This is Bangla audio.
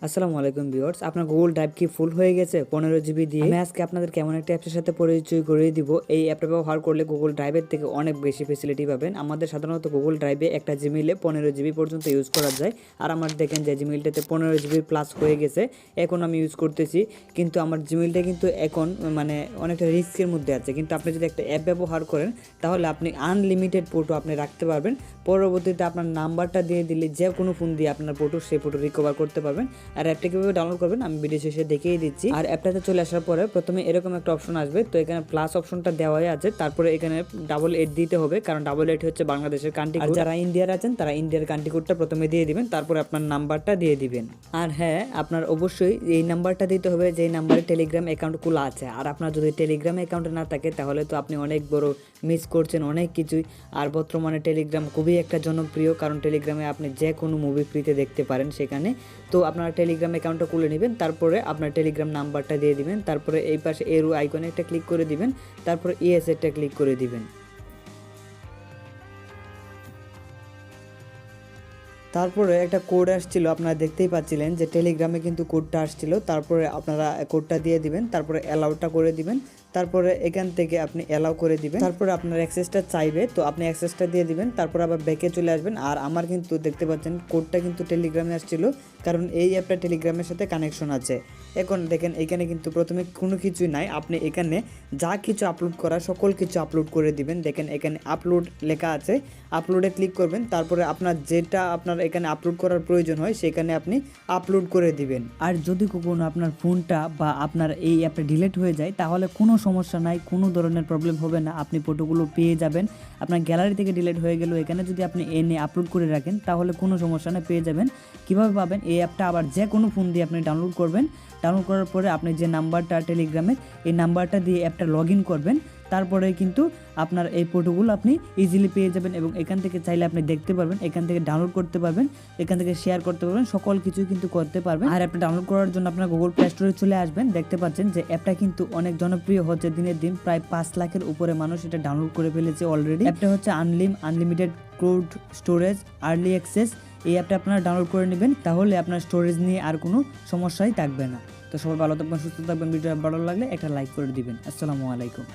আসসালামু আলাইকুম ভিউয়ার্স, আপনার গুগল ড্রাইভ কি ফুল হয়ে গেছে 15 জিবি দিয়ে? আমি আজকে আপনাদের কেমন একটা অ্যাপের সাথে পরিচয় করিয়ে দিব। এই অ্যাপটা ব্যবহার করলে গুগল ড্রাইভের থেকে অনেক বেশি ফেসিলিটি পাবেন। আমাদের সাধারণত গুগল ড্রাইভে একটা জিমেইলে 15 জিবি পর্যন্ত ইউজ করা যায়। আর আমার দেখেন যে জিমেইলটাতে 15 জিবি প্লাস হয়ে গেছে, এখন আমি ইউজ করতেছি। কিন্তু আমার জিমেইলটা কিন্তু এখন মানে অনেকটা রিস্কের মধ্যে আছে। কিন্তু আপনি যদি একটা অ্যাপ ব্যবহার করেন তাহলে আপনি আনলিমিটেড ফটো আপনি রাখতে পারবেন। পরবর্তীতে আপনার নাম্বারটা দিয়ে দিলে যে কোনো ফোন দিয়ে আপনার ফটো সেই ফটো রিকভার করতে পারবেন। আর অ্যাপটা কীভাবে ডাউনলোড করবেন আমি ভিডিও শেষে দেখিয়ে দিচ্ছি। আর অ্যাপটাতে চলে আসার পরে প্রথমে এরকম একটা অপশন আসবে, তো এখানে প্লাস অপশনটা দেওয়াই আছে। তারপরে এখানে ডাবল 8 দিতে হবে, কারণ ডাবল 8 হচ্ছে বাংলাদেশের কান্ট্রি কোড। যারা ইন্ডিয়ার আছেন তারা ইন্ডিয়ার কান্ট্রি কোডটা প্রথমে দিয়ে দিবেন, তারপরে আপনার নাম্বারটা দিয়ে দিবেন। আর হ্যাঁ, আপনার অবশ্যই এই নাম্বারটা দিতে হবে যেই নাম্বারে টেলিগ্রাম অ্যাকাউন্ট খোলা আছে। আর আপনার যদি টেলিগ্রাম অ্যাকাউন্ট না থাকে তাহলে তো আপনি অনেক বড় মিস করছেন, অনেক কিছুই। আর বর্তমানে টেলিগ্রাম খুবই একটা জনপ্রিয়, কারণ টেলিগ্রামে আপনি যে কোনো মুভি ফ্রিতে দেখতে পারেন সেখানে। তো আপনারা টেলিগ্রাম অ্যাকাউন্টটা খুলে নেবেন, তারপরে আপনার টেলিগ্রাম নাম্বারটা দিয়ে দিবেন, তারপরে এই পাশে এরো আইকনে একটা ক্লিক করে দিবেন, তারপরে ইএস একটা ক্লিক করে দিবেন। তারপরে একটা কোড আসছিল, আপনারা দেখতেই পাচ্ছিলেন যে টেলিগ্রামে কিন্তু কোডটা আসছিল। তারপরে আপনারা কোডটা দিয়ে দিবেন, তারপরে অ্যালাউটা করে দিবেন, তারপরে এখান থেকে আপনি অ্যালাউ করে দিবেন। তারপরে আপনার অ্যাক্সেসটা চাইবে, তো আপনি অ্যাক্সেসটা দিয়ে দিবেন, তারপরে আবার ব্যাকে চলে আসবেন। আর আমার কিন্তু দেখতে পাচ্ছেন কোডটা কিন্তু টেলিগ্রামে আসছিল, কারণ এই অ্যাপটা টেলিগ্রামের সাথে কানেকশন আছে। এখন দেখেন এখানে কিন্তু প্রথমে কোনো কিছুই নাই, আপনি এখানে যা কিছু আপলোড করা সকল কিছু আপলোড করে দিবেন। দেখেন এখানে আপলোড লেখা আছে, আপলোডে ক্লিক করবেন, তারপরে আপনার যেটা আপনার এখানে আপলোড করার প্রয়োজন হয় সেখানে আপনি আপলোড করে দিবেন। আর যদি কখনো আপনার ফোনটা বা আপনার এই অ্যাপটা ডিলিট হয়ে যায় তাহলে কোনো সমস্যা নাই, কোনো ধরনের প্রবলেম হবে না, আপনি ফটোগুলো পেয়ে যাবেন। আপনার গ্যালারি থেকে ডিলিট হয়ে গেল, এখানে যদি আপনি এনে আপলোড করে রাখেন তাহলে কোনো সমস্যা নেই, পেয়ে যাবেন। কীভাবে পাবেন? এই অ্যাপটা আবার যে কোনো ফোন দিয়ে আপনি ডাউনলোড করবেন। ডাউনলোড করার পরে আপনি যে নাম্বারটা টেলিগ্রামের, এই নাম্বারটা দিয়ে অ্যাপটা লগ ইন করবেন, তারপরে কিন্তু আপনার এই ফটোগুলো আপনি ইজিলি পেয়ে যাবেন। এবং এখান থেকে চাইলে আপনি দেখতে পারবেন, এখান থেকে ডাউনলোড করতে পারবেন, এখান থেকে শেয়ার করতে পারবেন, সকল কিছু কিন্তু করতে পারবেন। আর অ্যাপটা ডাউনলোড করার জন্য আপনার গুগল প্লে স্টোরে চলে আসবেন। দেখতে পাচ্ছেন যে অ্যাপটা কিন্তু অনেক জনপ্রিয় হচ্ছে, দিনের দিন প্রায় 5 লাখের উপরে মানুষ এটা ডাউনলোড করে ফেলেছে অলরেডি। অ্যাপটা হচ্ছে unlimited cloud storage early access. এই অ্যাপটা আপনারা ডাউনলোড করে নেবেন, তাহলে আপনার স্টোরেজ নিয়ে আর কোনো সমস্যাই থাকবে না। তো সবাই ভালো থাকবেন, সুস্থ থাকবেন। ভিডিও ভালো লাগলে একটা লাইক করে দিবেন। আসসালামু আলাইকুম।